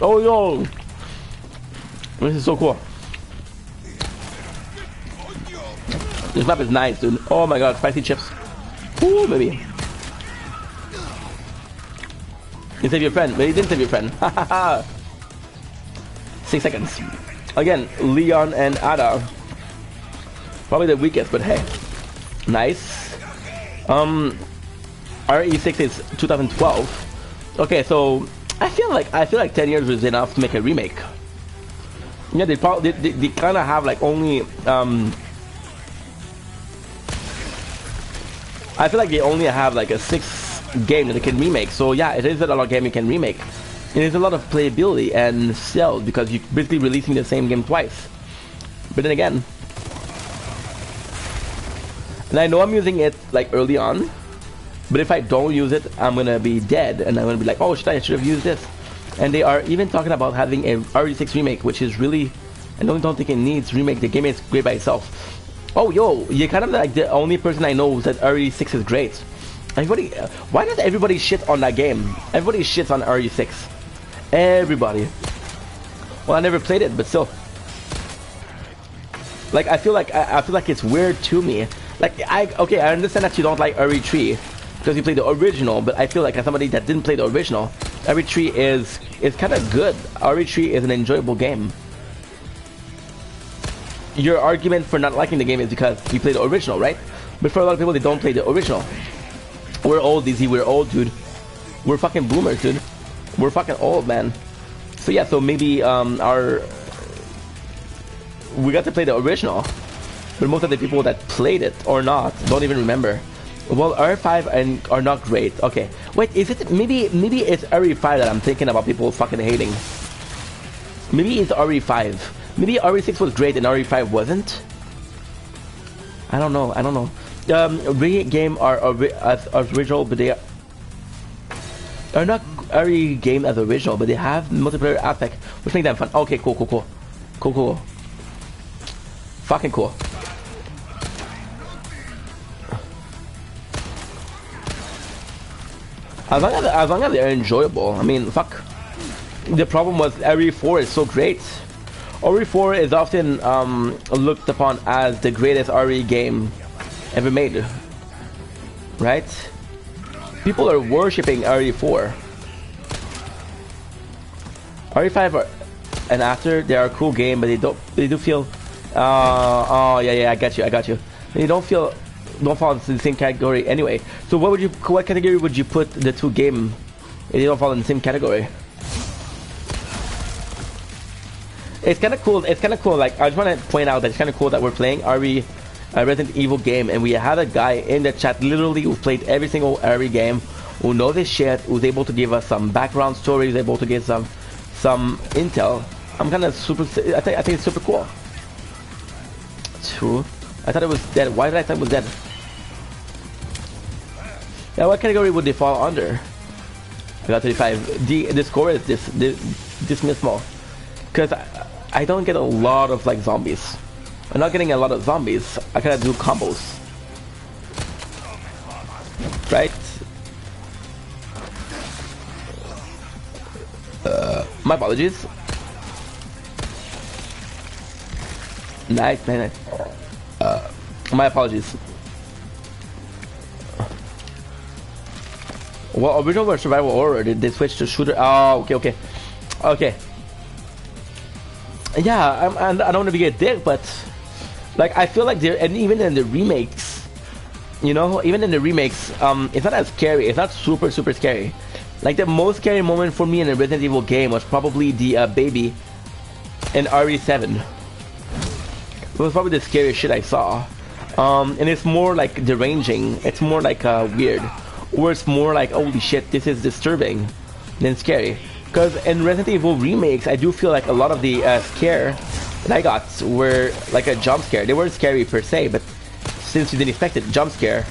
Oh yo, this is so cool. This map is nice, dude. Oh my god, spicy chips. Ooh, baby. You save your friend, but you didn't save your friend. Hahaha. 6 seconds. Again, Leon and Ada. Probably the weakest, but hey. Nice. RE6 is 2012. Okay, so I feel like 10 years was enough to make a remake. Yeah, they probably they kind of have like only I feel like they only have like a 6 game that they can remake. So yeah, it is a lot of game you can remake. It is a lot of playability and sales because you're basically releasing the same game twice. But then again, and I know I'm using it like early on, but if I don't use it, I'm gonna be dead, and I'm gonna be like, oh, I should have used this. And they are even talking about having a RE6 remake, which is really, I don't think it needs remake. The game is great by itself. Oh, yo, you're kind of like the only person I know who said RE6 is great. Everybody, why does everybody shit on that game? Everybody shits on RE6. Everybody. Well, I never played it, but still. Like, I feel like it's weird to me. Like, I understand that you don't like RE3 because you played the original, but I feel like as somebody that didn't play the original, RE3 is kind of good. RE3 is an enjoyable game. Your argument for not liking the game is because you played the original, right? But for a lot of people, they don't play the original. We're old, DZ. We're old, dude. We're fucking boomers, dude. We're fucking old, man. So yeah, so maybe we got to play the original, but most of the people that played it or not don't even remember. Well, RE5 are not great. Okay, wait, is it maybe it's RE5 that I'm thinking about people fucking hating? Maybe it's RE5. Maybe RE6 was great and RE5 wasn't. I don't know. RE game are original, but they are not RE game as original, but they have multiplayer aspect, which make them fun. Okay, cool. Fucking cool. As long as they're enjoyable. I mean, fuck. The problem was RE4 is so great. RE4 is often looked upon as the greatest RE game ever made. Right? People are worshipping RE4. RE5 and after they are a cool game, but they do feel oh yeah, I got you. They don't fall into the same category anyway. So what category would you put the two game if they don't fall in the same category? It's kind of cool. Like, I just want to point out that it's kind of cool that we're playing RE Resident Evil game, and we had a guy in the chat literally who played every single RE game, who knows his shit, who's able to give us some background stories, able to give some intel. I'm kind of super. I think it's super cool. True. I thought it was dead. Why did I think it was dead? Yeah, what category would they fall under? I got 35. The score is dismissal. Because I don't get a lot of like zombies. I'm not getting a lot of zombies. I kind of do combos. Right? My apologies. Nice. My apologies. Well, original was survival horror. Did they switch to shooter? Oh, okay. Yeah, I don't want to be a dick, but like I feel like and even in the remakes, you know, even in the remakes, it's not as scary. It's not super scary. Like the most scary moment for me in a Resident Evil game was probably the baby in RE7. It was probably the scariest shit I saw. And it's more like deranging. It's more like weird, or it's more like holy shit, this is disturbing than scary. Because in Resident Evil remakes, I do feel like a lot of the scare that I got were like a jump scare. They weren't scary per se, but since you didn't expect it, jump scares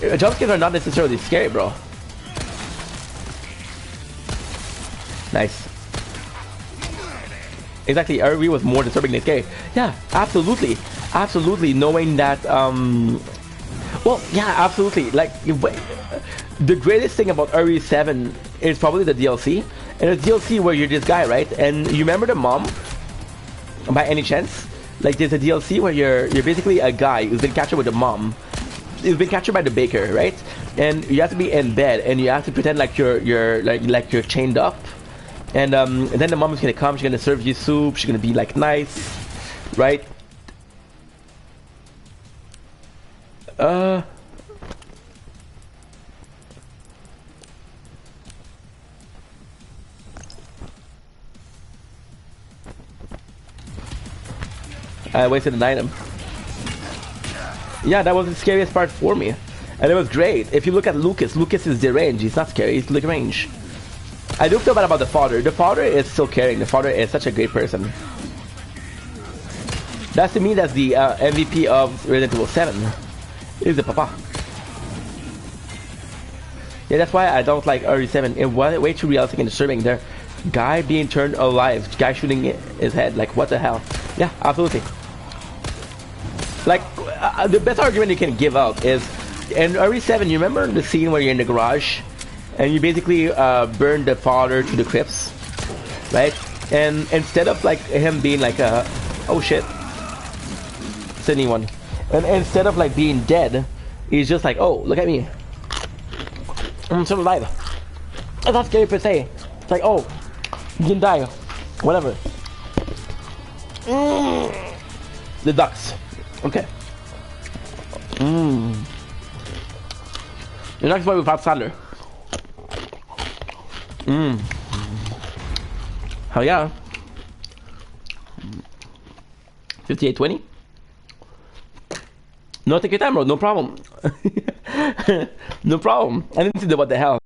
are not necessarily scary, bro. Nice. Exactly, RE was more disturbing than scary. Yeah, absolutely. Knowing that, well, yeah, absolutely. Like, the greatest thing about RE7 is probably the DLC. And there's DLC where you're this guy, right? And you remember the mom? By any chance? Like there's a DLC where you're basically a guy who's been captured with a mom. He's been captured by the baker, right? And you have to be in bed, and you have to pretend like you're chained up. And then the mom is gonna come. She's gonna serve you soup. She's gonna be like nice, right? I wasted an item. Yeah, that was the scariest part for me. And it was great. If you look at Lucas, Lucas is deranged. He's not scary, he's deranged. I do feel bad about the father. The father is still caring. The father is such a great person. That's to me, that's the MVP of Resident Evil 7. Is the papa. Yeah, that's why I don't like RE7. It was way too realistic and disturbing. There, guy being turned alive, guy shooting his head. Like, what the hell? Yeah, absolutely. Like, the best argument you can give out is, in RE7, you remember the scene where you're in the garage, and you basically burn the father to the crypts, right? And instead of like him being like a, oh shit, it's anyone, and instead of like being dead, he's just like, oh, look at me, I'm still alive. That's not scary per se. It's like, oh, you didn't die, whatever. The ducks. Okay. The next one without Sander. Hell yeah. 5820. No, take your time, bro. No problem. No problem. I didn't see what the hell.